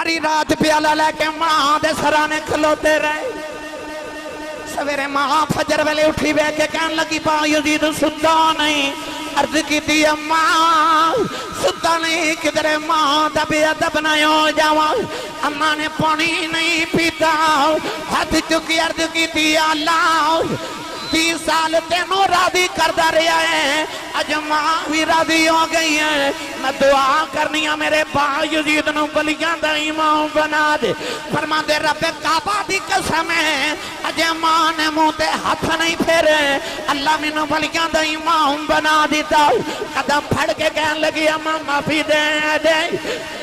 ساری رات پیالہ لے کے ماں دے سرانے کھلوتے رہے سویرے ماں فجر ویلے اٹھی بے کے کہن لگی با یزید ستا نہیں عرض کی دی اماں ستا نہیں کدھرے ماں دبی ادب نہیں ہو جاؤں اماں نے پانی نہیں پیتا ہاتھ چکی عرض کی دی اللہ 30 سال تینوں راضی کردہ رہا ہے اج ماں بھی راضی ہو گئی ہے میں دعا کرنی ہے میرے با یزید نو بلیاں دا امام بنا دے فرما دے رب کعبہ دی قسم ہے اج ماں نے منہ تے ہاتھ نہیں پھیرے اللہ میں نو بلیاں دا امام بنا دیتا قدم پھڑ کے کہن لگی اماں معافی دے دے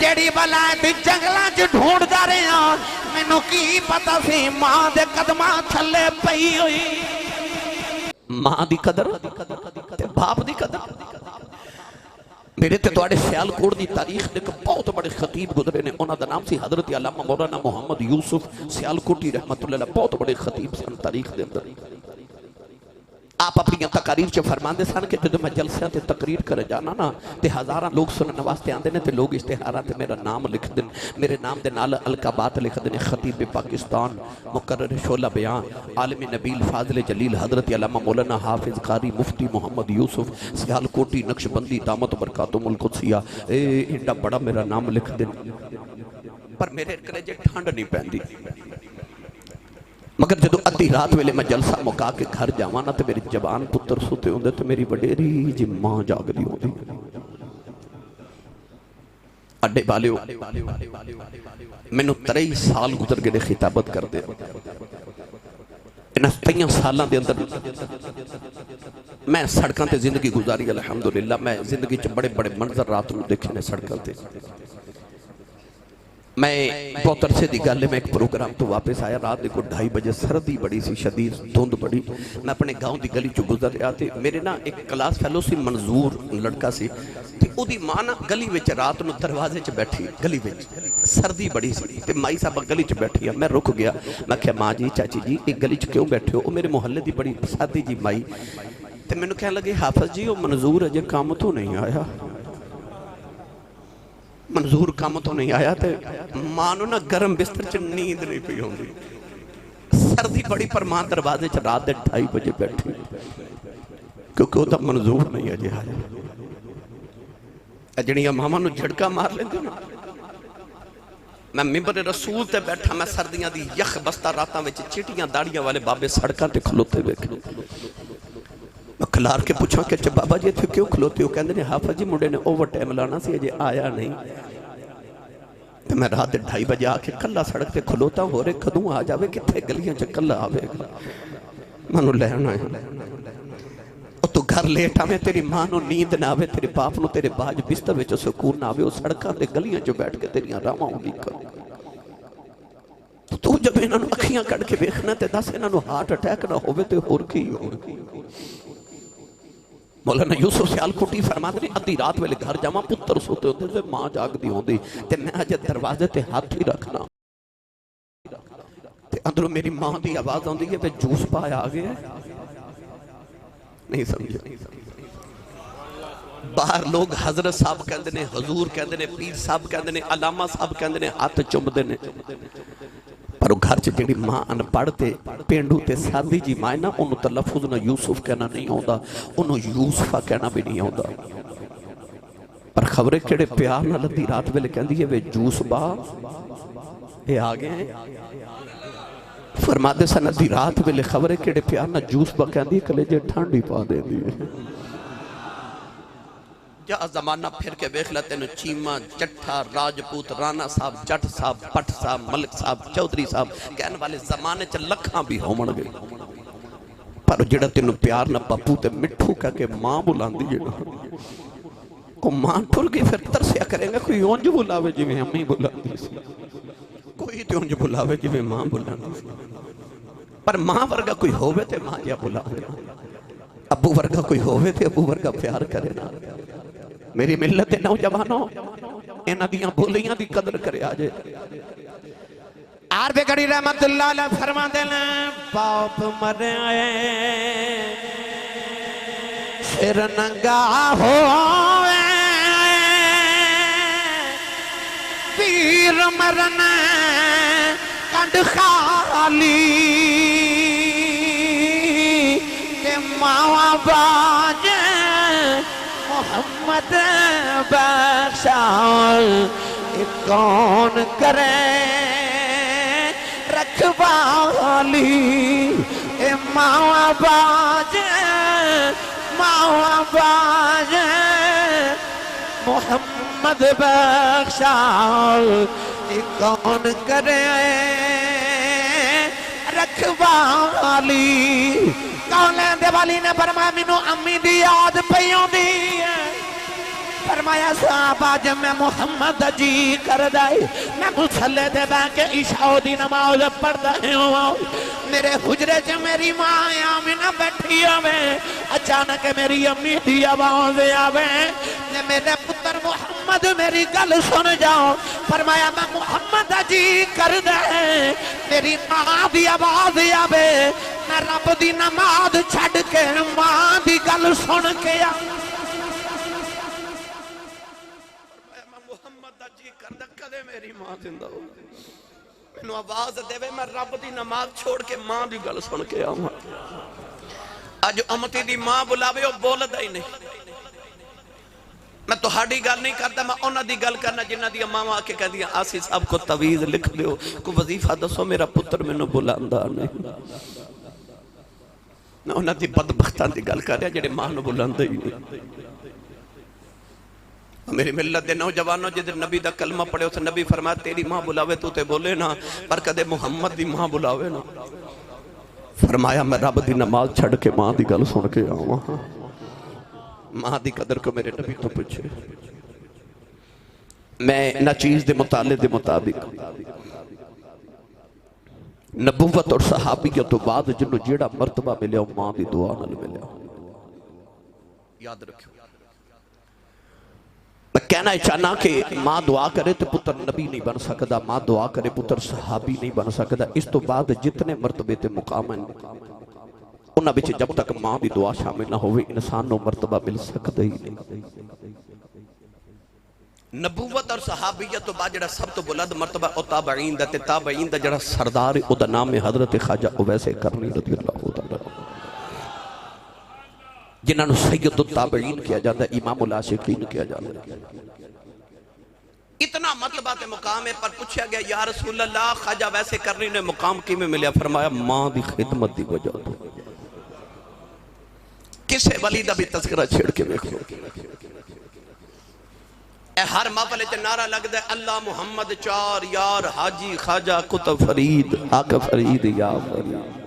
جیڑی بلائے بھی جنگلاں چ ڈھونڈ دا رہے ہیں میں نو کی پتہ سی ماں دے قدماں تھلے پئی ہوئی ماں دی قدر تے باپ دی قدر میرے تے توڑے سیال کوڑ دی تاریخ نے کہ بہت بڑے خطیب گزرے نے انہاں دا نام سی حضرت علامہ مولانا محمد یوسف سیال کوٹی رحمت اللہ بہت بڑے خطیب سے تاریخ دے اندر آپ اپنی تقاریر چے فرماندے سن کہ جدو میں جلسیاں تے تقریر کرے جانا نا تے ہزاراں لوگ سننے واسطے آندے نے تے لوگ اشتہاراں تے میرا نام لکھ دیں میرے نام دے نال القابات لکھ دیں خطیب پاکستان مقرر شعلہ بیان عالم نبیل فاضل جلیل حضرت علامہ مولانا حافظ قاری مفتی محمد یوسف سیال کوٹی نقش بندی دامت برکاتم القدسیہ ایڈا بڑا میرا نام لکھ دیں پر میرے کلیجے ٹھنڈ نہیں پہندی مگر جدو ادھی رات ویلے میں جلسہ مکا کے گھر جاوانا تو میری جبان پتر سوتے ہوندے تو میری وڈیری جی ماں جاگ دی ہوندی اڈے بالے ہو میں نو 23 سال گزر گئے خطابت کر دے انہاں 23 سالان دے اندر میں سڑکاں تے زندگی گزاری الحمدللہ میں زندگی چ بڑے بڑے منظر رات نو دیکھے نے سڑکاں تے میں بہت عرصے دی گل ہے میں ایک پروگرام تو واپس آیا رات دیکھو 2:30 بجے سردی بڑی سی شدید دھند بڑی میں اپنے گاؤں دی گلی چو گزر رہا تھے میرے نا ایک کلاس فیلو سی منظور لڑکا سی تے او دی ماں نا گلی وچ رات نو دروازے چ بیٹھی گلی وچ سردی بڑی سی تے مائی صاحب گلی چ بیٹھی میں رک گیا میں کہا ماں جی چاچی جی ایک گلی چ کیوں بیٹھے ہو او میرے محلے دی بڑی سادی جی مائی تے میں نے کہنے لگے حافظ جی او منظور اجے کام تو نہیں آیا منظور کام تو نہیں آیا تے مانو نا گرم بستر چ نیند نہیں پئی ہوندی سردی بڑی پر ماں دروازے چ رات دے 2:30 بجے بیٹھی کیونکہ وہ تو منظور نہیں اجے آیا جڑیاں ماما نو جھڑکا مار لیندے نا میں ممبر رسول تے بیٹھا میں سردیاں دی یخ بستہ راتاں وچ چٹیاں داڑیاں والے بابے سڑکاں تے کھلوتے ویکھے میں کھلار کے پوچھا کہ اچھا بابا جی تھے کیوں کھلوتے ہو کہندے نے حافظ جی مڈے نے اوور ٹائم لانا سی اجے آیا نہیں تو میں رات 2:30 بجے آ کے کلا سڑک تے کھلوتا ہو رہے کدوں آ جاوے کتھے گلیاں چ کلا آوے گا منو لینا ہے تو گھر لیٹ آوے تیری ماں نو نیند نہ آوے تیرے باپ نو تیرے باج بستر وچ سکون نہ آوے او سڑکاں تے گلیاں چ بیٹھ کے تیریاں راواں ہوندی کر تو جب انہاں نو اکھیاں کڈ کے ویکھنا تے دس انہاں نو ہارٹ اٹیک نہ ہوے تے ہور کی ہو مولانا یوسف سیال کوٹی فرماتے ہیں ادھی رات ویلے گھر جاواں پتر سوتے ہوندے تے ماں جاگ دی ہوندی تے میں اجے دروازے تے ہاتھ ہی رکھنا تے اندروں میری ماں دی آواز ہوندی ہے تے جوس پایا آ گیا نہیں سمجھے باہر لوگ حضرت صاحب کہندے نے حضور کہندے نے پیر صاحب کہندے نے علامہ صاحب کہندے نے ہاتھ چومدے نے پر وہ گھر چ جڑی ماں ان پڑھ تے پینڈو تے سادی جی ماں نا انہوں تلفظ نہ یوسف کہنا نہیں ہوندا انہوں یوسفہ کہنا بھی نہیں ہوندا پر خبریں کڑے پیار نہ لدی رات ویلے کہندی ہے وے جوس با اے آگے ہیں فرماتے سن ادھی رات ویلے خبریں کڑے پیار نہ جوس با کہندی کلیجے ٹھنڈی پا دے دی جا زمانہ پھر کے بیخ لیتے ہیں چیمہ جٹھا راجپوت رانا صاحب جٹ صاحب پٹ صاحب ملک صاحب چودری صاحب کہنے والے زمانے چا لکھاں بھی ہومن گئے پر جڑا تینو پیار نہ پپو تے مٹھو کہا کہ ماں بلان دیئے کو ماں ٹھر گئی پھر ترسیا کریں گا کوئی اونج بلاوے جی میں امی بلان دی کوئی تے اونج بلاوے جی میں ماں بلان دی پر ماں ورگا کوئی ہووے تے ماں جا بلاوے ابو ورگا کوئی ہووے تے ابو ورگا پیار کرے نا میری ملت نوجوانوں انہاں دیاں بولیاں دی قدر کرے آجے عارف گڑی رحمت اللہ علیہ فرما دینا باپ مرے آئے پھر ننگا ہوئے پیر مرنا کنڈ خالی کہ ماں باج محمد بخشا کون کرے رکھوالی اے ماں باج محمد بخشا کون کرے رکھوالی کالیں دے والی نے فرمایا مینوں امی دی یاد پیوں دی فرمایا صحابہ جب میں محمد جی کر دائی میں مسلح دے بے کے عشاء دی نماز پڑھ دائے ہوں میرے حجرے سے میری ماں آمینہ بیٹھی ہوئے اچانک میری امی دی آواز آوے میرے پتر محمد میری گل سن جاؤ فرمایا میں محمد جی کر دے میری ماں دی آواز آوے میں رب دی نماز چھڑ کے ماں دی گل سن کے میری ماں زندہ ہو انہوں آواز دے میں رب دی نماز چھوڑ کے ماں دی گل سن کے آؤں آج امتی دی ماں بلاوے وہ بول دا ہی نہیں میں تو ہاڑی گل نہیں کرتا میں انہوں دی گل کرنا جنہ دی ماں آکے کہہ دیا آسی صاحب کو تویز لکھ دیو کو وظیفہ دسو میرا پتر میں نے بلاندہ نہیں میں انہوں دی بدبختان دی گل کر رہا جڑے ماں نے بلاندہ ہی نہیں میری ملت دے نوجوانوں جدر نبی دا کلمہ پڑھے اسے نبی فرمایا تیری ماں بلاوے تو تے بولے نا پر کدے محمد دی ماں بلاوے نا فرمایا میں رب دی نماز چھڑ کے ماں دی گل سن کے آؤں ماں دی قدر کو میرے نبی تو پوچھے میں نہ چیز دے مطالعے دے مطابق نبوت اور صحابیت تو بعد جنہوں جیڑا مرتبہ ملیا ماں دی دعا نہ ملیا یاد رکھو میں کہنا چاہنا کہ ماں دعا کرے تو پتر نبی نہیں بن سکتا ماں دعا کرے پتر صحابی نہیں بن سکتا اس تو بعد جتنے مرتبے تے مقام ہیں انہاں بچے جب تک ماں دی دعا شامل نہ ہوئے انسان نو مرتبہ مل سکتا ہی نہیں نبوت اور صحابیت تو بعد جڑا سب تو بلند مرتبہ او تابعین دا تے تابعین دا جڑا سردار او دا نام حضرت خواجہ اویس کرنی رضی اللہ تعالیٰ جنہاں نو سید التابعین کیا جاتا ہے امام العاشقین کیا جاتا ہے اتنا مطلبہ تے مقام ہے پر پوچھا گیا یا رسول اللہ خواجہ ویسے کرنی نے مقام کی میں ملیا فرمایا ماں دی خدمت دی وجہ تو کسے ولیدہ بھی تذکرہ چھڑ کے میں کھلو اے ہر محفل چ نعرہ لگ دے اللہ محمد چار یار حاجی خواجہ کتب فرید آقا فرید یا فرید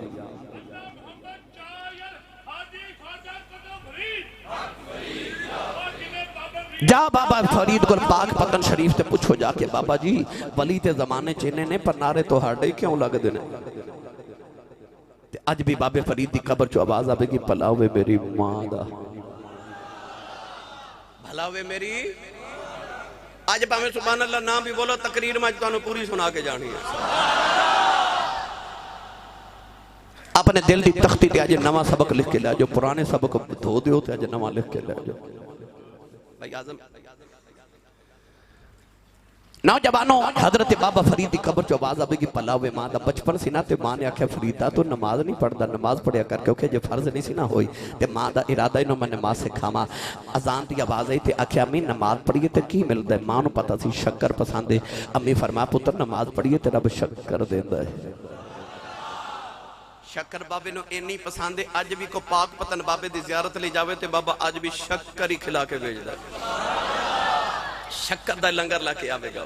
جا بابا فرید کو پاک پتن شریف تے پوچھو جا کے بابا جی ولی تے زمانے چینے نے پر نعرے تو ہر ڈے کیوں لگ دینے آج بھی بابے فرید دی قبر چو آواز آبے گی پلاوے میری ماں دا پلاوے میری آج پاہمیں سبحان اللہ نام بھی بولو تقریر میں تو انہوں پوری سنا کے جانی ہے اپنے دل دی تختی تے آج نواں سبق لکھ کے لیا جو پرانے سبق دھو دے ہوتے آج نواں لکھ کے لیا جو بھائی آزم نوجوانوں حضرت بابا فرید دی قبر چو آواز آبے گی پلاوے ماں دا بچپن سی نا تے ماں نے آکھے فریدہ تو نماز نہیں پڑھدا نماز پڑھیا کر کے جو فرض نہیں سی نا ہوئی تے ماں دا ارادہ انہوں میں نماز سے کھاما اذان دی آواز آئی تے آکھے امی نماز پڑھیے تے کی مل دے ماں نو پتا سی شکر پسندے امی فرمایا پتر نماز پڑھیے تے رب شکر دے ہے شکر بابے نو اینی پسندے آج بھی کو پاک پتن بابے دی زیارت لے جاوے تے بابا آج بھی شکر ہی کھلا کے بھیج دا شکر دا لنگر لا کے آوے گا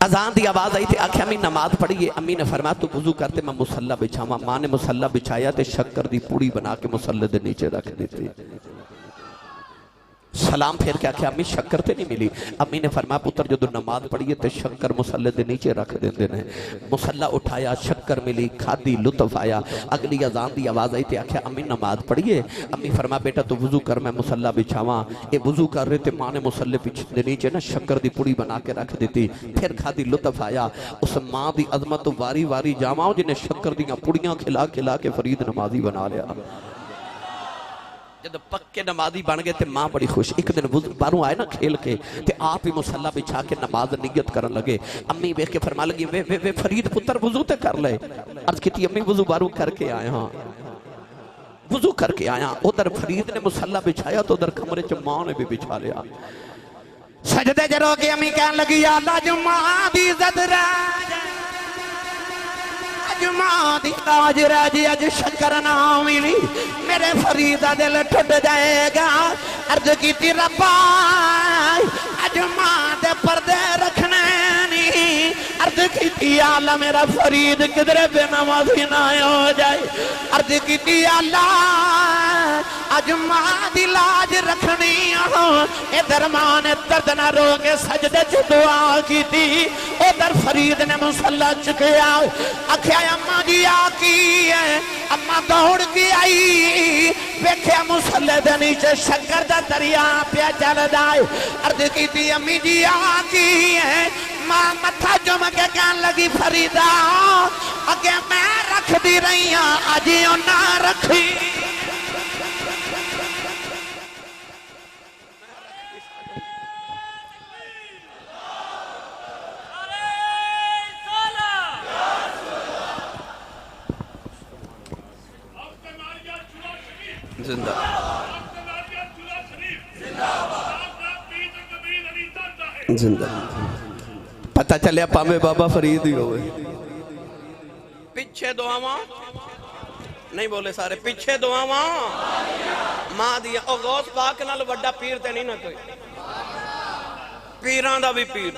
اذان دی آواز آئی تھی آکھے امی نماز پڑھیے امی نے فرمایا تو وضو کرتے میں مسلح بچھاما ماں نے مسلح بچھایا تے شکر دی پوڑی بنا کے مسلح دے نیچے رکھ دیتے سلام پھر کیا کہ امی شکر تے نہیں ملی امی نے فرمایا پتر جو نماز پڑھیے تے شکر مسلح دے نیچے رکھ دیتے ہیں مسلح اٹھایا شکر ملی کھادی لطف آیا اگلی اذان دی آواز آئی تے آکھیا امی نماز پڑھیے امی فرمایا بیٹا تو وضو کر میں مسلح بچھاواں اے وضو کر رہے تے ماں نے مسلح دے نیچے نا شکر دی پوڑی بنا کے رکھ دیتی پھر کھادی لطف آیا اس ماں دی عظمت واری واری جاماؤں جنہیں شکر دیاں پوڑیاں کھلا کھلا کے فرید نمازی بنا لیا جب پکے نمازی بن گئے تے ماں بڑی خوش. ایک دن باہروں آئے نا کھیل کے تے آپ ہی مصلی بچھا کے نماز نیت کرن لگے. امی ویکھ کے فرما لگی وے فرید پتر وضو تے کر لے. عرض کیتی امی وضو باہروں کر کے آیا ہاں, وضو کر کے آیا. ادھر فرید نے مصلی بچھایا تو ادھر کمرے چ ماں نے بھی بچھا لیا. سجدے جرو کے امی کہن لگی یا اللہ جو ماں دی عزت راج اج ماں دی لاج راجی اج شکر نہ ملی میرے فریدہ دل ٹھٹ جائے گا. عرض کیتی ربا اج ماں دے پردے رکھنے نہیں. عرض کیتی یا اللہ میرا فرید کدھر بے نمازی نہ ہو جائے. عرض کیتی یا اللہ اج ماں دی لاج رکھنی ہوں. ادھر ماں نے درد نہ رو کے سجدے چ دعا کی تھی. ادھر فرید نے مصلی چکیا آکھیا اماں جی آکی ہے. اماں دوڑ کے آئی ویکھیا مصلی دے نیچے شکر دا دریا پیا چل دائے. عرض کیتی امی جی آکی ہے. ماں متھا جم کے کہن لگی فریدہ اگے میں رکھ دی رہی ہاں اجیوں نہ رکھی. زندہ زندہ پتہ چلیا پامے بابا فرید ہی ہوئے. پیچھے دعاواں نہیں بولے سارے پیچھے دعاواں ماں دیا. او غوث پاک نال وڈا پیر تے نہیں نہ کوئی. پیران دا بھی پیر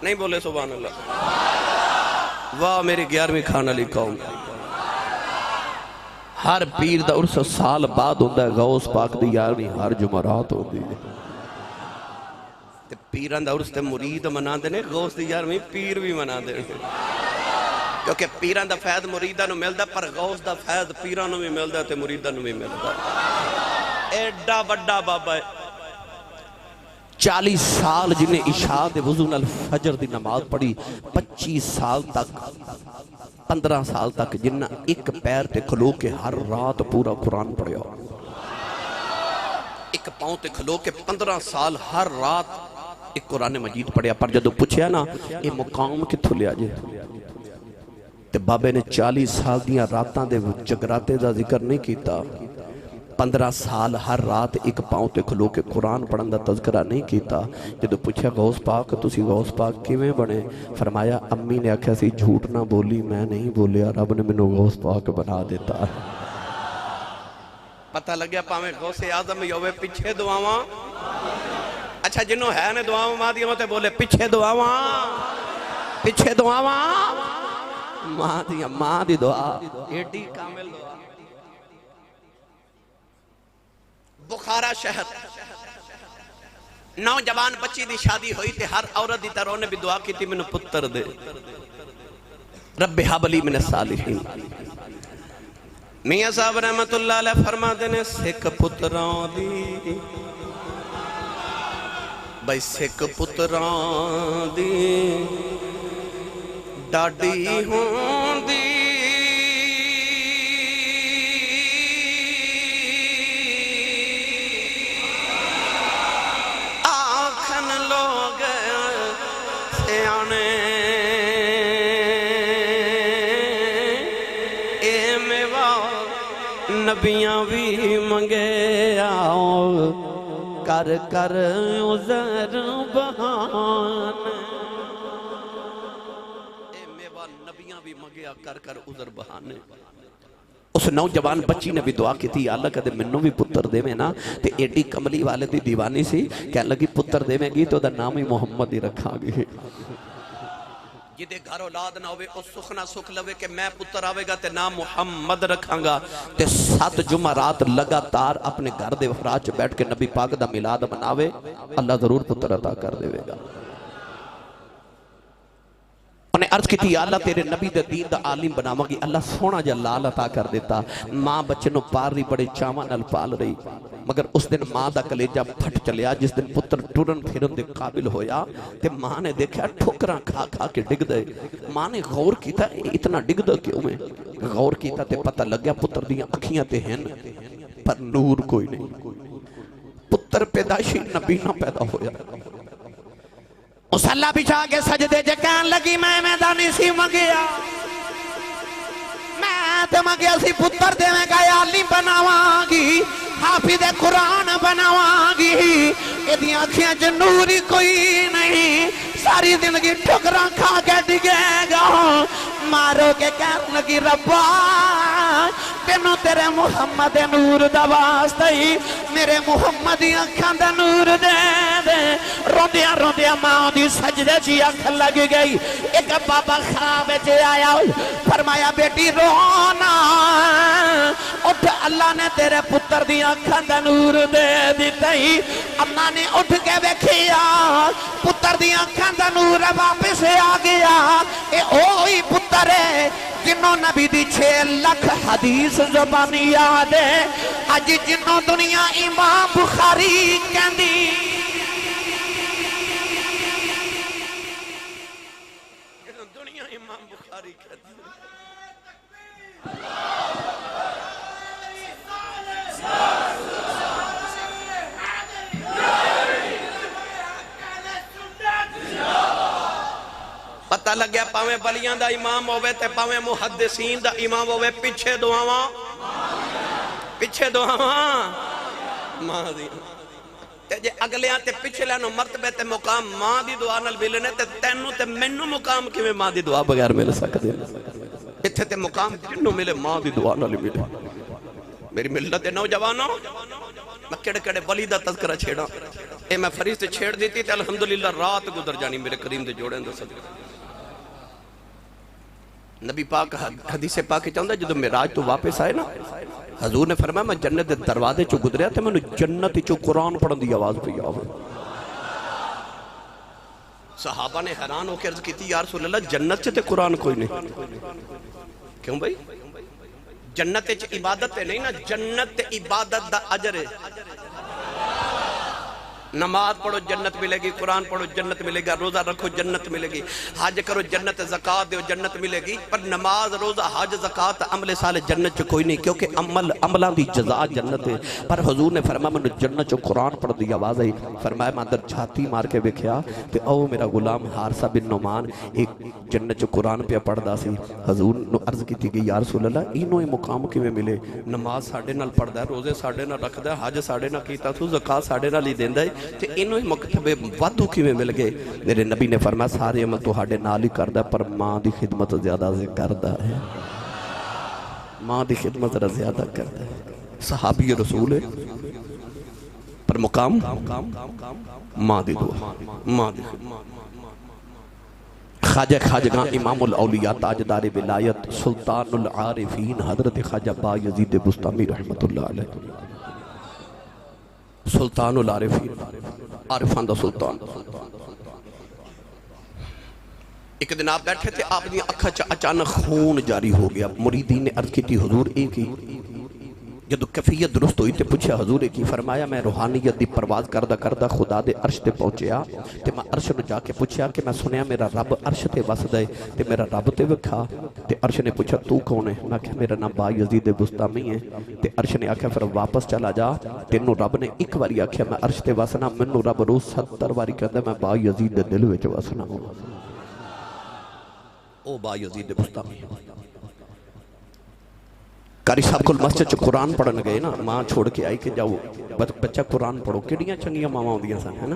نہیں بولے سبحان اللہ. واہ میری 11ویں کھانا لی قوم. ہر پیر دا عرص سال بعد ہوندہ ہے. غوث پاک دی 11ویں ہر جمعرات ہوندی ہے. پیران دا عرص تے مرید منا دینے, غوث دی 11ویں پیر بھی منا دینے. کیونکہ پیران دا فیض مریدہ نو ملدا پر غوث دا فیض پیران نو بھی ملدا تے مریدہ نو بھی ملدا. ایڈا وڈا بابا ہے. 40 سال جنہیں عشاء دے وضو نال فجر دی نماز پڑھی. 25 سال تک 15 سال تک جنہ ایک پیر تے کھلو کے ہر رات پورا قرآن پڑھیا. ایک پاؤں تے کھلو کے 15 سال ہر رات ایک قرآن مجید پڑھیا. پر جدو پوچھیا نا یہ مقام کتھو لیا جے تے بابے نے 40 سال دیاں راتاں دے جگراتے دا ذکر نہیں کیتا. 15 سال ہر رات ایک پاؤں تے کھلو کے قرآن پڑھن دا تذکرہ نہیں کیتا. جدو پوچھا غوث پاک تسی غوث پاک کیویں بنے؟ فرمایا امی نے آکھیا سی جھوٹ نہ بولی میں نہیں بولیا رب نے منو غوث پاک بنا دیتا. پتہ لگیا پاویں غوث اعظم یوے پیچھے دعاواں. اچھا جنوں ہے نے دعاواں ماں دیاں تے بولے پیچھے دعاواں پیچھے دعاواں ماں دی دعا ایڈی کامل دعا. بخارا شہر نوجوان بچی دی شادی ہوئی تے ہر عورت دی طرح نے بھی دعا کی تھی میں پتر دے. رب حب لی من الصالحین. میاں صاحب رحمت اللہ علیہ فرما دینے سکھ پتران دی بھائی سکھ پتران دی ڈاڈی ہوں دی آکھن لوگ سیانے اے میوہ نبیاں بھی منگے آؤ کر کر عذر بہان. اے میوہ نبیاں بھی منگیا کر کر عذر بہانے. اس نوجوان بچی نے بھی دعا کی تھی اللہ کدے منوں بھی پتر دے میں نا تے ایڈی کملی والے دی دیوانی سی کہنے لگی پتر دے میں گی تو دا نام ہی محمد ہی رکھا گی. جدے گھر اولاد نہ ہوئے اس سخنا سکھ لوے کہ میں پتر آوے گا تے نام محمد رکھاں گا. تے 7 جمعرات لگاتار اپنے گھر دے افراد چ بیٹھ کے نبی پاک دا میلاد مناوے اللہ ضرور پتر عطا کر دے گا. انہیں عرض کی تھی اللہ تیرے نبی دے دین دا عالم بناواں گی. اللہ سونا جا لال عطا کر دیتا. ماں بچے نو پار رہی بڑے چاواں نال پال رہی مگر اس دن ماں دا کلیجہ پھٹ چلیا. جس دن پتر ٹرن پھرن دے قابل ہویا تے ماں نے دیکھا ٹھوکراں کھا کھا کے ڈگ دے. ماں نے غور کیتا اتنا ڈگ دا کیوں میں غور کیتا تے پتہ لگیا پتر دیاں اکھیاں تے ہن پر نور کوئی نہیں. پتر پیدائشی نبی نہ پیدا ہویا. مسلح بچھا کے سجدے جے کہن لگی میں میدانی سی منگیا میں تے منگیا سی پتر دے میں کہا عالم بناواں گی حافظ قرآن بناواں گی ادھی آنکھیں جو نوری کوئی نہیں ساری زندگی ٹھکراں کھا کے ڈگے گا مارو کے کہن لگی ربا تینوں تیرے محمد نور دا واسطہ ہی میرے محمد آنکھاں دا نور دے دے روندیا روندیا ماں دی سجدے چی آنکھ لگ گئی. ایک بابا خواب چے آیا فرمایا بیٹی رونا اٹھ اللہ نے تیرے پتر دی آنکھاں دا نور دے دیتا ہی. اماں نے اٹھ کے بیکھیا پتر دی آنکھاں دا نور واپس آ گیا. اے اوہی پتر ہے جنہوں نبی دی 6 لاکھ حدیث زبانی یاد ہے آج جنہوں دنیا امام بخاری کہندی دنیا امام بخاری کہندی پتہ لگیا پاویں بلیاں دا امام ہوئے تے پاویں محدثین دا امام ہوئے پیچھے دعاواں ماں دی تے جے اگلیاں تے پچھلیاں نو مرتبے تے مقام ماں دی دعا نال ملنے تے تینوں تے مینوں مقام کیویں ماں دی دعا بغیر مل سکدے اتھے تے مقام جنوں ملے ماں دی دعا نال ملے. میری ملت دے نوجوانوں میں کڑے کڑے ولی دا تذکرہ چھیڑا اے میں فریض سے چھیڑ دیتی تے الحمدللہ رات گزر جانی میرے کریم دے جوڑے اندر صدقہ. نبی پاک حدیث پاک چاہتا ہے جدو معراج تو واپس آئے نا حضور نے فرمایا میں جنت دے دروازے چو گزریا تے میں نے جنت چو قرآن پڑھن دی آواز پہ آوے. صحابہ نے حیران ہو کے عرض کی تھی یا رسول اللہ جنت چے قرآن کوئی نہیں. کیوں بھائی جنت چے عبادت نہیں نا جنت عبادت دا اجر ہے. نماز پڑھو جنت ملے گی قرآن پڑھو جنت ملے گا روزہ رکھو جنت ملے گی حج کرو جنت زکاة دیو جنت ملے گی. پر نماز روزہ حج زکاة عمل صالح جنت چ کوئی نہیں کیونکہ عملان دی جزا جنت ہے. پر حضور نے فرمایا میں جنت چ قرآن پڑھ دی آواز آئی فرمایا میں اندر چھاتی مار کے بکھیا تے او میرا غلام حارثہ بن نعمان ایک جنت چ قرآن پہ پڑھ دا سی. حضور نے عرض کی تھی کہ یا رسول اللہ انہوں ہی مقام کی میں ملے نماز ساڑھے نال پڑھ دا ہے روزے ساڑھے نال رکھ دا ہے حج ساڑھے نال کیتا سو زکاة ساڑھے نال ہی دیندہ ہے تے انہوں ہی مکتبے وعدوں کی میں مل گئے. میرے نبی نے فرمایا سارے عمل تو ہاڑے نال ہی کردہ پر ماں دی خدمت زیادہ سے کردہ ہے ماں دی خدمت زیادہ کردہ ہے. صحابی رسول ہے پر مقام ماں دی دعا ماں دی خدمت. خواجہ خواجگاں امام الاولیاء تاجدار ولایت سلطان العارفین حضرت خواجہ با یزید بستامی رحمت اللہ علیہ سلطان العارفین عارفان دا سلطان. ایک دن آپ بیٹھے تھے آپ نے اکھا اچانک خون جاری ہو گیا. مریدین نے عرض کی تھی حضور ایک ہی جدو کیفیت درست ہوئی تے پوچھا حضور کی فرمایا میں روحانیت دی پرواز کردہ کردہ خدا دے عرش تے پہنچیا تے میں عرش نو جا کے پوچھا کہ میں سنیا میرا رب عرش تے وس دے تے میرا رب تے وکھا تے عرش نے پوچھا تو کون ہے میں کہا میرا نام با یزید بستامی ہے تے عرش نے آکھا پھر واپس چلا جا تینوں رب نے ایک واری آکھا میں عرش تے وسنا منو رب روز 70 واری کہتا میں با یزید دل وچ وسنا ہوں. او با یزید بستامی کاری صاحب کو مسجد چ قرآن پڑھن گئے نا ماں چھوڑ کے آئی کہ جاؤ بچہ قرآن پڑھو کیڑیاں چنگیاں ماما ہوندیاں سن ہے نا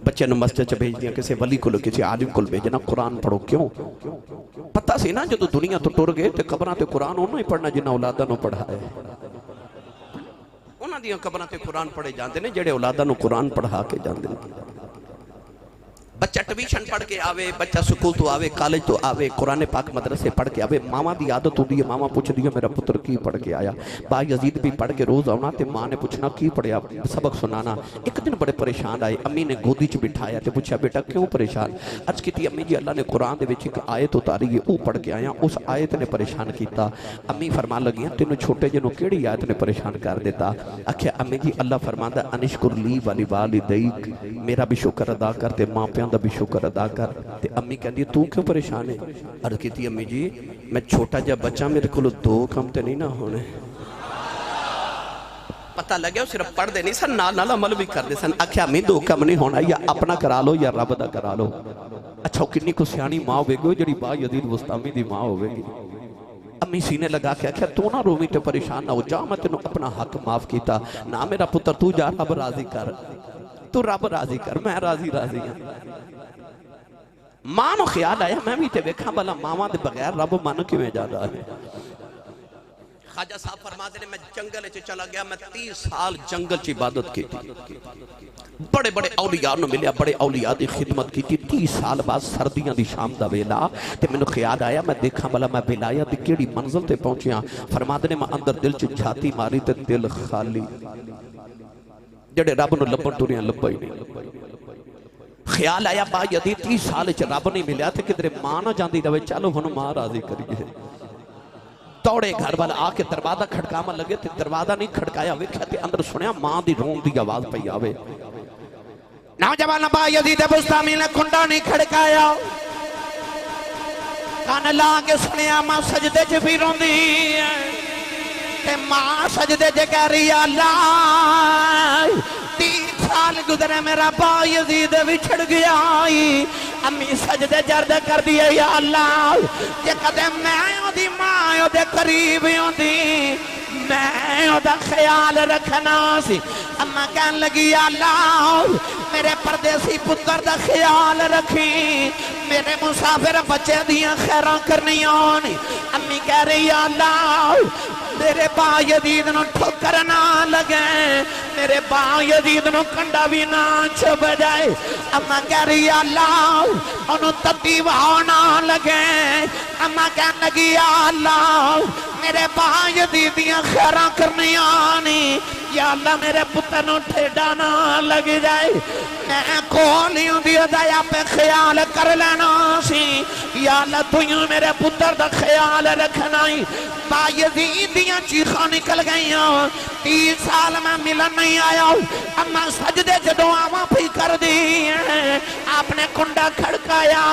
بچے نو مسجد چ بھیج دیاں کسی ولی کو کسی عالم کو بھیجنا قرآن پڑھو. کیوں پتہ سی نا جدو دنیا تو ٹر گئے تے قبراں تے قرآن انہوں ہی پڑھنا جنہاں اولاداں نو پڑھا ہے انہاں دیاں قبراں تے قرآن پڑھے جاندے نے جڑے اولاداں نو قرآن پڑھا کے جاندے نے. بچہ ٹویشن پڑھ کے آوے بچہ سکول تو آوے کالج تو آوے قرآن پاک مدرسے پڑھ کے آوے ماما دی عادت ہوندی ہے ماما پوچھ دیا میرا پتر کی پڑھ کے آیا. با یزید بھی پڑھ کے روز آنا تے ماں نے پوچھنا کی پڑھیا سبق سنانا. ایک دن بڑے پریشان آئے امی نے گودی چ بٹھایا تے پوچھا بیٹا کیوں پریشان عرض کی تھی امی جی اللہ نے قرآن دے وچ ایک آیت اتاری ہے او پڑھ کے آیا اس آیت نے پریشان کیتا. امی فرمان لگیاں تینوں چھوٹے جنوں کیڑی آیت نے پریشان کر دیتا آکھیا امی جی اللہ فرماندا انشکر لی والی والدیک میرا بھی شکر ادا کر تے ماں پیاں دا بھی شکر ادا کر. تے امی کہندی تو کیوں پریشان ہے عرض کی تھی امی جی میں چھوٹا جا بچہ میرے کو 2 کم تے نہیں نہ ہونے پتہ لگیا صرف پڑھ دے نہیں سن نال عمل بھی کر دے سن آکھیا میں دو کم نہیں ہونا یا اپنا کرا لو یا رب دا کرا لو اچھا کنی کو سیانی ماں ہوئے گی جڑی با یزید بستامی دی ماں ہوئے گی امی سینے لگا کے آکھیا تو نہ رومی تے پریشان نہ ہو جا میں تینوں اپنا حق معاف کیتا نہ میرا پتر تو جا رب راضی کر تو رب راضی کر میں راضی ہوں ماں نو خیال آیا میں بھی تے ویکھاں بلا ماما دے بغیر رب من کیویں جا رہا ہے خواجہ صاحب فرماتے ہیں میں جنگل چ چلا گیا میں 30 سال جنگل چ عبادت کی تھی بڑے بڑے اولیاء نو ملیا بڑے اولیاء دی خدمت کی تھی 30 سال بعد سردیاں دی شام دا ویلا تے مینوں خیال آیا میں دیکھاں بلا میں ولایت دی کیڑی منزل تے پہنچیاں فرماتے ہیں میں اندر دل چ جھاتی ماری تے دل خالی جڑے رب نو لبن ٹریاں لبا ہی نہیں خیال آیا با یزید 30 سال چ رب نہیں ملیا تے کدھر ماں نہ جاندی رہے چلو ہن ماں راضی کریے توڑے گھر والا آ کے دروازہ کھڑکاما لگے تے دروازہ نہیں کھڑکایا ویکھیا تے اندر سنیا ماں دی رون دی آواز پئی آوے نوجوان با یزید بستامی نے کنڈا نہیں کھڑکایا کان لا کے سنیا ماں سجدے چ بھی روندی تے ماں سجدے چ کہہ رہی اللہ 3 سال گزرے میرا با یزید بچھڑ گیا امی سجدے جرد کر دیئے یا اللہ جے کدے میں دی ماں دے قریب ہوندی میں دا خیال رکھنا سی اما کہن لگی یا اللہ میرے پردیسی پتر دا خیال رکھی میرے مسافر بچے دیاں خیران کرنی آنی امی کہہ رہی یا اللہ میرے با یزید نو ٹھوکر نہ لگے میرے با یزید نو کنڈا بھی نہ چھپ جائے اما کہہ رہی یا اللہ انہوں تتی وہاں نہ لگے اما کہنے لگی یا اللہ میرے با یزید دیاں خیران کرنی آنی یا اللہ میرے پتر نو ٹھیڈا نہ لگ جائے میں کولیوں دی دایا پہ خیال کر لینا سی یا اللہ تو یوں میرے پتر دا خیال رکھنا ہی با یزید دیاں چیخاں نکل گئیاں 30 سال میں ملن نہیں آیا اما سجدے سے دعاواں پھی کر دی آپ نے کنڈا کھڑکایا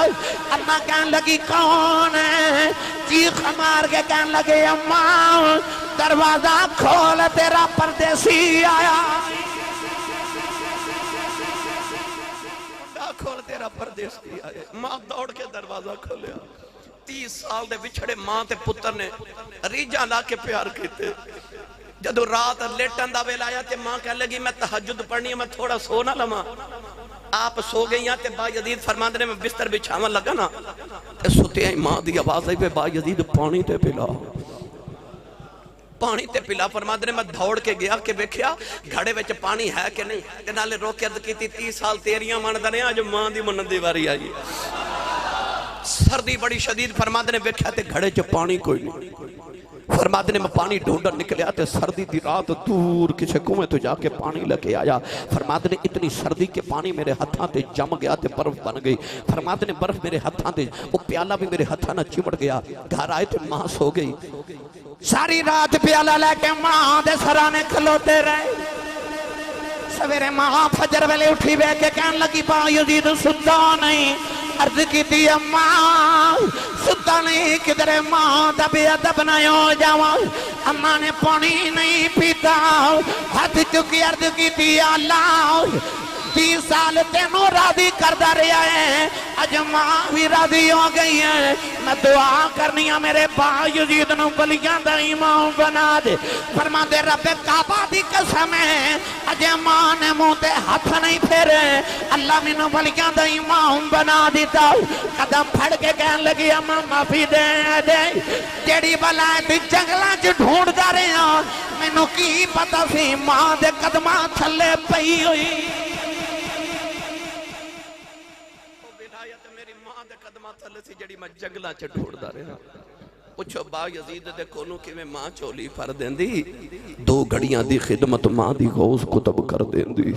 اما کہنے لگی کون ہے چیخ مار کے کہنے لگے اما دروازہ کھول تیرا پردیسی آیا کنڈا کھول تیرا پردیسی آیا ماں دوڑ کے دروازہ کھولیا 30 سال دے بچھڑے ماں تے پتر نے ریجاں لا کے پیار کیتے جدو رات لیٹن دا ویلا آیا تے ماں کہنے لگی میں تہجد پڑھنی ہے میں تھوڑا سو نہ لما آپ سو گئی ہیں تے با یزید فرماندے نے میں بستر بچھاواں لگا نا تے ستے ہیں ماں دی آواز آئی پہ با یزید پانی تے پلا پانی تے پلا فرماندے نے میں دھوڑ کے گیا کہ بیکھیا گھڑے وچ پانی ہے کہ نہیں تے نالے رو کے عرض کیتی 30 سال تیریاں ماندے نے اج ماں دی منن دی واری آئی سردی بڑی شدید فرماندے نے بیکھیا تے گھڑے چ پانی کوئی نہیں فرماتے نے میں پانی ڈھونڈر نکلیا تے سردی دی رات دور کسی کنویں تو جا کے پانی لگے آیا فرماتے نے اتنی سردی کے پانی میرے ہتھاں تے جم گیا تے برف بن گئی فرماتے نے برف میرے ہتھاں تے وہ پیالہ بھی میرے ہتھاں نہ چمٹ گیا گھر آئے تے ماں سو گئی ساری رات پیالہ لے کے ماں دے سرانے کھلوتے رہے سویرے ماں فجر ویلے اٹھی بے کے کہن لگی با یزید ستا نہیں عرض کی تھی اماں ستا نہیں کدھر ماں دا بے ادب نہ ہو جاواں اماں نے پانی نہیں پیتا ہاتھ چکی عرض کی تھی اللہ 30 سال تینوں راضی کردہ رہا ہے اج ماں بھی راضی ہو گئی ہے میں دعا کرنی ہے میرے با یزید نو بلیاں دا امام بنا دے فرما دے رب کعبہ دی قسم ہے اج ماں نے منہ تے ہاتھ نہیں پھیرے اللہ میں نو بلیاں دا امام بنا دیتا قدم پھڑ کے کہنے لگی اماں معافی دے دے جیڑی بلائے تی جنگلاں چ ڈھونڈ دا رہے ہیں میں نو کی پتا سی ماں دے قدماں تھلے پئی ہوئی جڑی میں جنگلاں چ ڈھونڈدا رہا پوچھو با یزید دے کونوں کیویں ماں چولی پھر دیندی 2 گھڑیاں دی خدمت ماں دی غوث کتب کر دیندی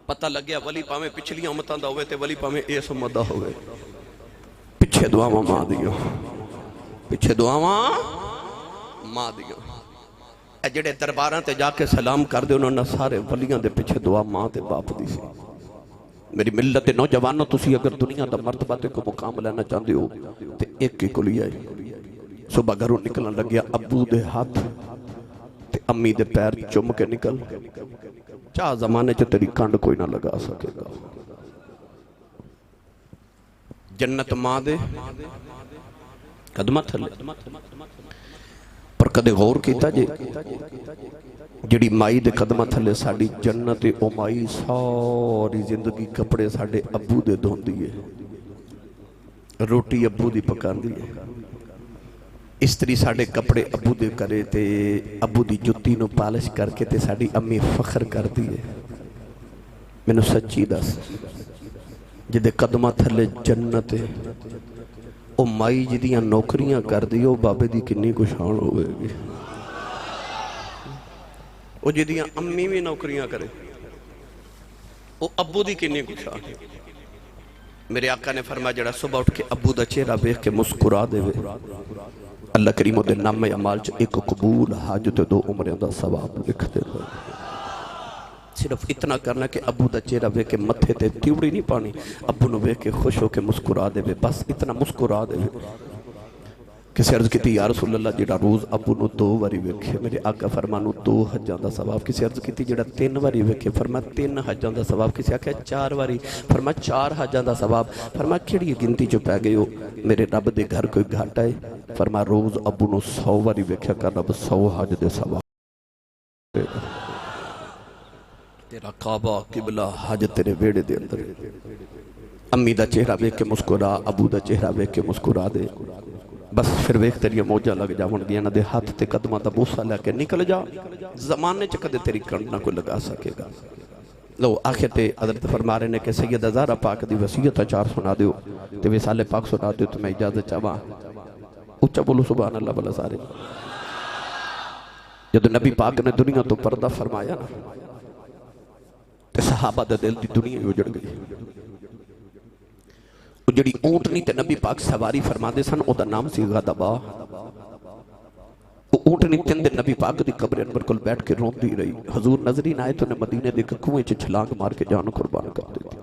پتہ لگیا ولی پاویں پچھلیاں امتاں دا ہوئے تے ولی پاویں اس امت دا ہوئے پیچھے دعاواں ماں دیاں پیچھے دعاواں ماں دیاں اے جڑے درباراں تے جا کے سلام کر دے انہاں نے سارے ولیاں دے پیچھے دعا ماں تے باپ دی سی میری ملت نوجوانوں تسی اگر دنیا دا مرتبہ تے کو مقام لینا چاہتے ہو تے ایک کی کلی آئی صبح گھروں نکلن لگیا ابو دے ہاتھ تے امی دے پیر چم کے نکل چاہ زمانے چ تیری کنڈ کوئی نہ لگا سکے گا جنت ماں دے قدمہ تھلے پر کدے غور کیتا جے جڑی مائی دے قدمہ تھلے ساڑی جنت او مائی ساری زندگی کپڑے ساڑے ابو دے دھون دیئے روٹی ابو دی پکان دیئے استری ساڑے کپڑے ابو دے کرے تے ابو دی جتی نو پالش کر کے تے ساڑی امی فخر کر دیئے میں نو سچی دس جدے قدمہ تھلے جنت او مائی جدیاں نوکریاں کر دیو بابے دی کنی کو شان ہوئے گی او جدیاں امی بھی نوکریاں کرے او ابو دی کنی کو شان میرے آقا نے فرمایا جڑا صبح اٹھ کے ابو دا چہرہ بیخ کے مسکرا دے وے اللہ کریم دے نام عمال چ ایک قبول حاجت دو عمریں دا ثواب لکھ دے صرف اتنا کرنا کہ ابو دا چہرہ وے کے متھے تے تیوڑی نہیں پانی ابو نو وے کے خوش ہو کے مسکرا دے وے بس اتنا مسکرا دے وے کسی عرض کیتی یا رسول اللہ جڑا روز ابو نو 2 واری ویکھے میرے آقا فرمانو 2 حجاں دا ثواب کسی عرض کیتی جڑا 3 واری ویکھے فرما 3 حجاں دا ثواب کسی آکھے 4 واری فرما 4 حجاں دا ثواب فرما کیڑی گنتی چ پے گئے ہو میرے رب دے گھر کوئی گھاٹا ہے فرما روز ابو نو 100 واری ویکھیا کر رب 100 حج دے ثواب تیرا کعبہ قبلہ حج تیرے ویڑے دے اندر امی دا چہرہ ویکھ کے مسکرا ابو دا چہرہ ویکھ کے مسکرا دے بس پھر ویکھ تیری موجہ لگ جاون گیا نہ دے ہاتھ تے قدمہ دا بوسا لے کے نکل جا زمانے چ کدے تیری کنڈ نہ کوئی لگا سکے گا لو آخر تے حضرت فرما رہے نے کہ سیدہ زہرا پاک دی وصیت 4 سنا دیو تے وصال پاک سنا دیو تو میں اجازت چاہواں اچھا بولو سبحان اللہ بلا سارے جب نبی پاک نے دنیا تو پردہ فرمایا نا تے صحابہ دا دل دی دنیا اجڑ گئی وہ جڑی اونٹنی تے نبی پاک سواری فرما دے سن او دا نام سی غدبا وہ اونٹنی 3 دن نبی پاک دی قبر انور کل بیٹھ کے رون دی رہی حضور نظری نہ آئے تو نے مدینے دے کنویں چ چھلانگ مار کے جان قربان کر دی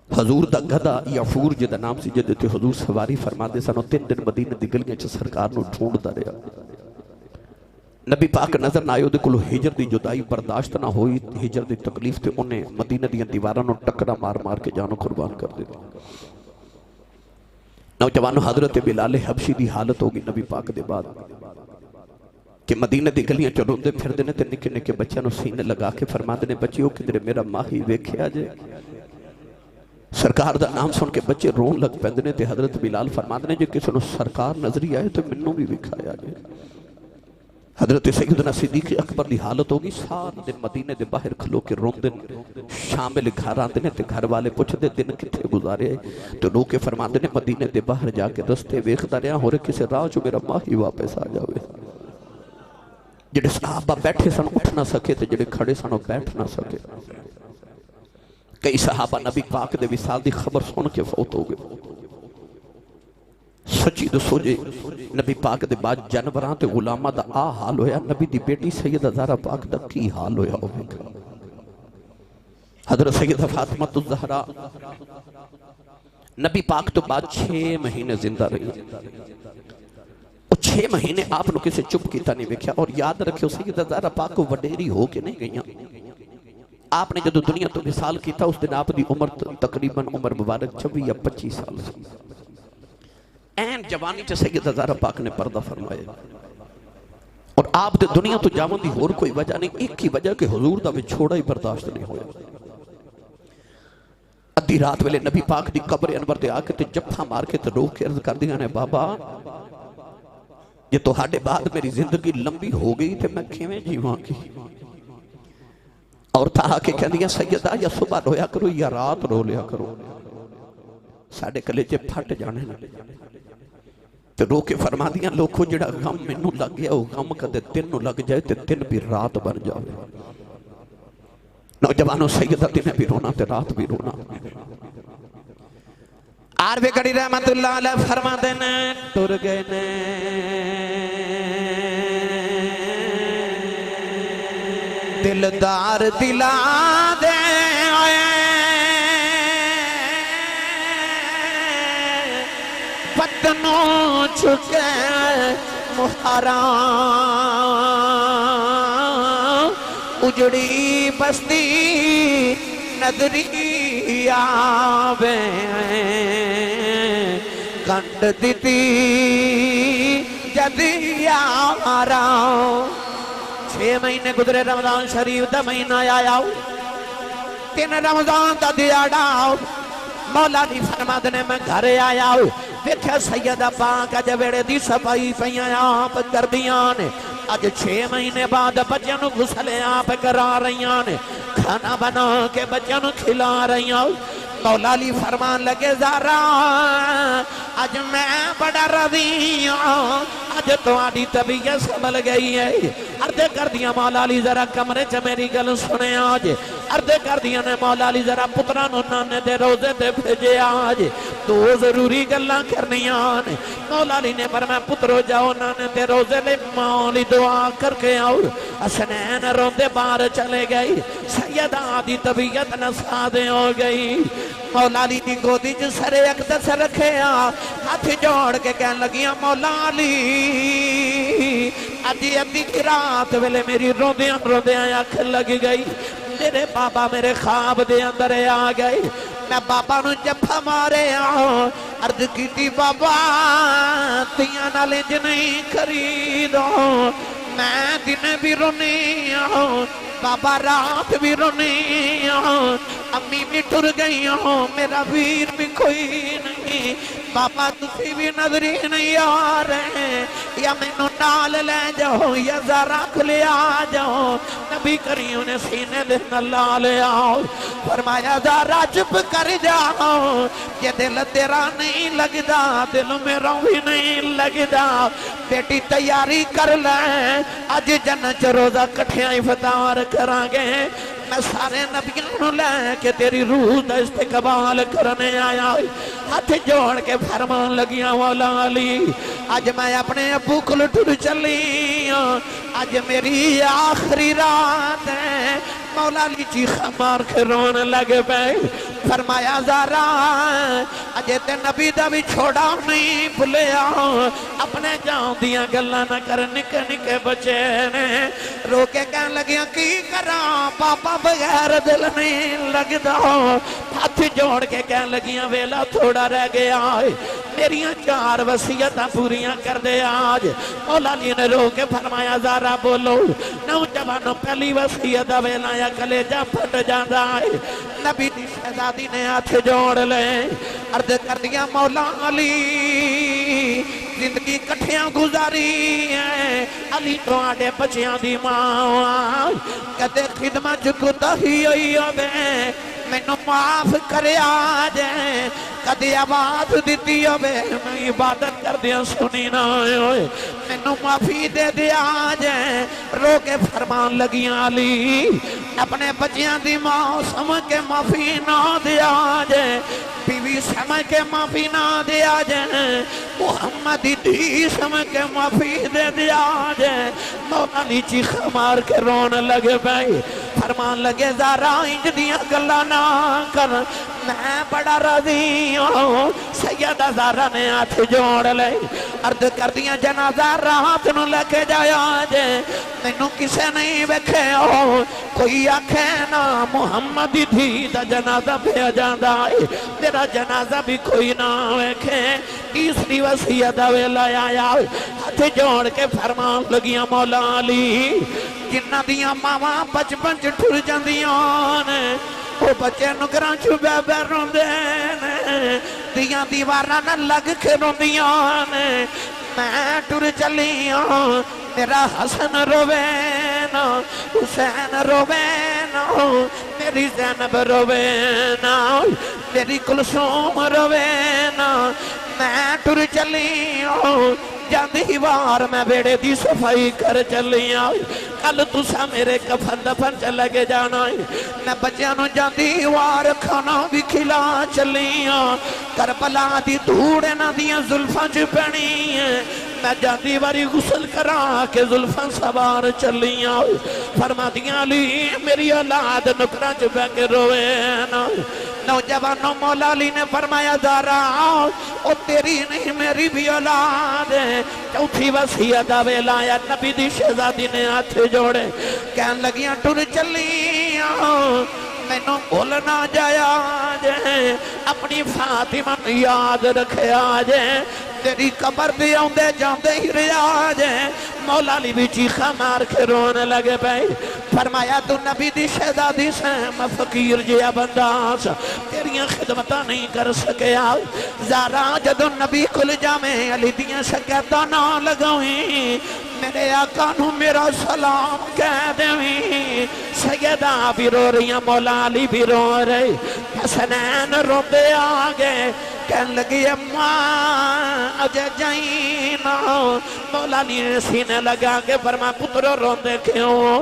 حضور دا گدا یافور جدا نام سی جدے تے حضور سواری فرما دے سن 3 دن مدینے دی گلیاں چ سرکار نو ڈھونڈدا رہیا نبی پاک نظر نہ آئے دے کلو ہجر دی جدائی برداشت نہ ہوئی ہجر دی تکلیف تے انہیں مدینہ دی دیواراں نو ٹکرا مار مار کے جانو قربان کر دے نوجوانو حضرت بلال حبشی دی حالت ہوگی نبی پاک دے بعد کہ مدینہ دی گلیاں چ روندے پھردے نے تے نکے نکے بچیاں نو سینے لگا کے فرماندے نے بچیو کدھر میرا ماہی ویکھیا جے سرکار دا نام سن کے بچے رون لگ پیندے نے تے حضرت بلال فرماندے نے جے کسے نو سرکار نظری آئے تو منوں بھی وکھایا جے حضرت سیدنا صدیق اکبر دی حالت ہوگی سارے دن مدینے دے باہر کھلو کے روندے شامل گھر آندے نے تے گھر والے پوچھدے دن کتھے گزارے تو لوگ کے فرماندے نے مدینے دے باہر جا کے رستے ویکھدا رہیا ہو رہے کسے راہ جو میرا ماہی واپس آ جاوے جڑے صحابہ بیٹھے سن اٹھ نہ سکے تے جڑے کھڑے سن بیٹھ نہ سکے کئی صحابہ نبی پاک دے وصال دی خبر سن کے فوت ہو گئے سچی دسو جے نبی پاک دے بعد جانوراں تے غلاماں دا آ حال ہویا نبی دی بیٹی سیدہ زہرا پاک دا کی حال ہویا ہوگا حضرت سیدہ فاطمہ الزہرا نبی پاک تو بعد 6 مہینے زندہ رہی اور 6 مہینے آپ نو کسے چپ کیتا نہیں ویکھیا اور یاد رکھو سیدہ زہرا پاک کو وڈیری ہو کے نہیں گئیاں آپ نے جدو دنیا تو وصال کیتا اس دن آپ دی عمر تقریباً عمر مبارک 26 یا 25 سال سی این جوانی چا سیدہ زہرا پاک نے پردہ فرمایا اور آپ دے دنیا تو جاون دی اور کوئی وجہ نہیں ایک ہی وجہ کہ حضور دا میں چھوڑا ہی برداشت نہیں ہویا ادھی رات ویلے نبی پاک دی قبر انور دے آکے تے جپھا مار کے تے روح کے عرض کر دیا نے بابا یہ تو ہاڑے بعد میری زندگی لمبی ہو گئی تے میں کھیویں جیواں کی اور تھا کہ کہہ دیا سیدہ یا صبح رویا کرو یا رات رو لیا کرو ساڑے کلیجے پھٹ جانے نا تو رو کے فرما دیا لوگوں جڑا غم منو لگ گیا وہ غم کدے دن نو لگ جائے تے دن بھی رات بن جاوے نوجوانوں سیدہ دن بھی رونا تے رات بھی رونا عارف گڑی رحمت اللہ علیہ فرما دینے ٹر گئے نے دلدار دلا دے پتنوں چھکے محرام اجڑی بستی نظری آوے کنڈ دیتی جدی یارا 6 مہینے گزرے رمضان شریف دا مہینہ آیا 3 رمضان دا دیاڑا مولا دی فرماد نے میں گھر آیا دیکھا سیدہ پاک اج ویڑے دی صفائی پہیاں آپ کر دیاں نے اج 6 مہینے بعد بچوں نو غسلے آپ کرا رہیاں نے کھانا بنا کے بچوں نو کھلا رہیاں مولا علی فرمان لگے زارا اج میں بڑا راضی ہوں اج تمہاری طبیعت سنبھل گئی ہے عرض کر دیا مولا علی ذرا کمرے چ میری گل سنے آج عرض کر دیا نے مولا علی ذرا پترا نو نانے دے روزے تے بھیجے آج 2 ضروری گلاں کرنیاں نے مولا علی نے فرمایا پترو جاؤ نانے دے روزے لے مولی دعا کر کے آؤ حسنین روندے باہر چلے گئی سیدہ دی طبیعت نسادے ہو گئی مولا علی دی گودی جو سر اقدس رکھے ہاتھ جوڑ کے کہنے لگیاں مولا علی ادھی ادھی کی رات ویلے میری روندیاں آنکھ لگ گئی میرے بابا میرے خواب دے اندر آ گئے میں بابا نو جفا مارے عرض کی تھی بابا تیاں نال انج نہیں خریدو میں دن بھی رونی بابا رات بھی رونی امی بھی ٹر گئی میرا ویر بھی کوئی نہیں بابا تسی بھی نظری نہیں آ رہے یا مینوں نال لے جاؤ یا ذرا کھلے آ جاؤ نبی کریم نے سینے دے نال لے آؤ فرمایا ذرا چپ کر جاؤ یہ دل تیرا نہیں لگدا دل میرا بھی نہیں لگدا بیٹی تیاری کر لیں اج جنت روزہ کٹھیاں افطار کران گے میں سارے نبیوں لے کے تیری روح دا استقبال کرنے آیا ہاتھ جوڑ کے فرمان لگیاں مولا علی آج میں اپنے ابو کو ٹر چلی آج میری آخری رات ہے مولا علی چیخ مار کے رون لگ پے فرمایا زارا اجے تے نبی دا بھی چھوڑا نہیں بھلیا اپنے جاؤں دیاں گلاں نہ کر نکے نکے بچے نے رو کے کہنے لگیاں کی کراں پاپا بغیر دل نہیں لگدا ہاتھ جوڑ کے کہنے لگیاں ویلا تھوڑا رہ گیا میریاں 4 وصیتاں پوریاں کر دے آج مولا علی نے رو کے فرمایا زارا بولو نوجوانوں پہلی وصیت ویلا یا کلیجہ پھٹ جاندا ہے نبی دی شہزادی نے ہاتھ جوڑ لے عرض کر دیا مولا علی زندگی کٹھیاں گزاری ہے علی تو آڑے بچیاں دی ماں کہتے خدمت کوتاہی ہوئی ہوئے مینوں معاف کرے آج کدی آواز دیتی ہوئے میں عبادت کر دیا سنی نہ ہوئے مینوں معافی دے دیا آج رو کے فرمان لگیاں علی اپنے بچیاں دی ماں سمجھ کے معافی نہ دیا آج بیوی سمجھ کے معافی نہ دیا جائے محمد دی سمجھ کے معافی دے دیا جائے مولا علی چیخ مار کے رون لگے بھائی فرمان لگے زارا انج دیاں گلا نہ کر میں بڑا راضی ہوں سیدہ زارا نے ہاتھ جوڑ لے عرض کر دیا جنازہ رات نو لے کے جایا جائے مینوں کسے نہیں ویکھے ہو کوئی آکھے نا محمد دی دا جنازہ پہ جاندا ہے تیرا جنازہ بھی کوئی نہ ویکھے تیسری وصیت ویلا آیا ہاتھ جوڑ کے فرمان لگیاں مولا علی جنہ دیاں ماواں بچپن چ ٹر جاندیاں نے وہ بچے نگراں چوبے بے روندے نے دیاں دیواراں نہ لگ کے روندیاں نے میں ٹر چلی ہوں میرا حسن روے نا حسین روے نا میری زینب روے نا میری کلثوم روے نا میں ٹر چلی ہوں جاندی وار میں بیڑے دی صفائی کر چلی آئی کل تسا میرے کفن دفن چلے گے جانا ہے میں بچیاں نو جاندی وار کھانا بھی کھلا چلی آئی کربلا دی دھوڑے نہ دیاں زلفاں چ پینی ہے میں جاندی واری غسل کرا کے زلفاں سوار چلیاں فرما دیاں علی میری اولاد نکراں چ بیٹھ کے روئے نا نوجوانوں مولا علی نے فرمایا زہرا او تیری نہیں میری بھی اولاد ہے چوتھی وصیت دا ویلا آیا نبی دی شہزادی نے ہاتھ جوڑے کہن لگیاں ٹر چلیاں مینوں بھولنا جایا جے اپنی فاطمہ یاد رکھیا جے تیری قبر دے آندے جاندے ہی ریا جے مولا علی بھی چیخا مار کے رونے لگے پئی فرمایا تو نبی دی شہزادی سے میں فقیر جیا بندہ سا تیریاں خدمتاں نہیں کر سکیا زہرا جدو نبی کل جامیں علی دیاں شکایتاں نہ لگویں میرے آقا نو میرا سلام کہہ دویں سیدہ بھی رو رہی ہیں مولا علی بھی رو رہی حسنین روندے آگے کہن لگی اماں اجے جائینا مولا علی نے سینے لگا کے فرما پترو روندے کیوں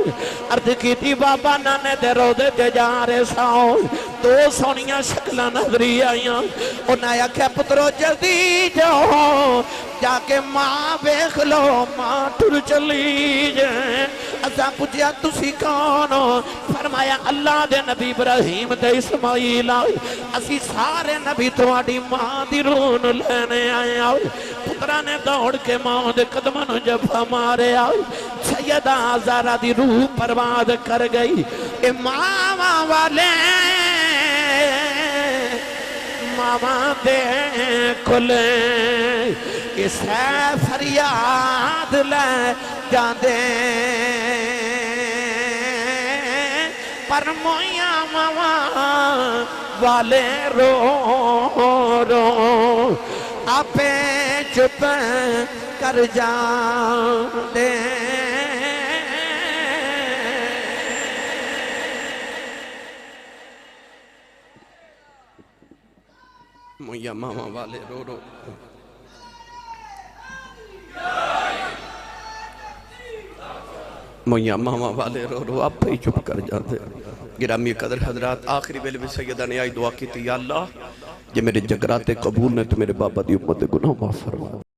عرض کی تھی بابا نانے دے رو دے تے جا رہے ساؤ دو سونیاں شکلہ نظری آئیاں انہاں یا کہ پترو جلدی جاؤ جا کے ماں بیخ لو ماں ٹر چلی جائیں ازاں پوچھیا تسی کون ہو فرمایا اللہ دے نبی ابراہیم دے اسماعیل آئی اسی سارے نبی تواڈی ماں دی رون لینے آئے آئی پترہ نے دوڑ کے ماں دے قدموں جفا مارے آئی سیدہ زہرا دی روح پرواد کر گئی ماما والے ماما دے کھلے اسے فریاد لے جاندے پر مویا ماما والے رو رو آپے چپ کر جاندے مویا ماما والے رو رو مویا ماما والے رو رو آپ پہ ہی چپ کر جاتے گرامی قدر حضرات آخری ویلے بھی سیدہ نے آئی دعا کی تھی یا اللہ یہ میرے جگرات قبول نے تو میرے بابا دی امت گناہ معاف فرما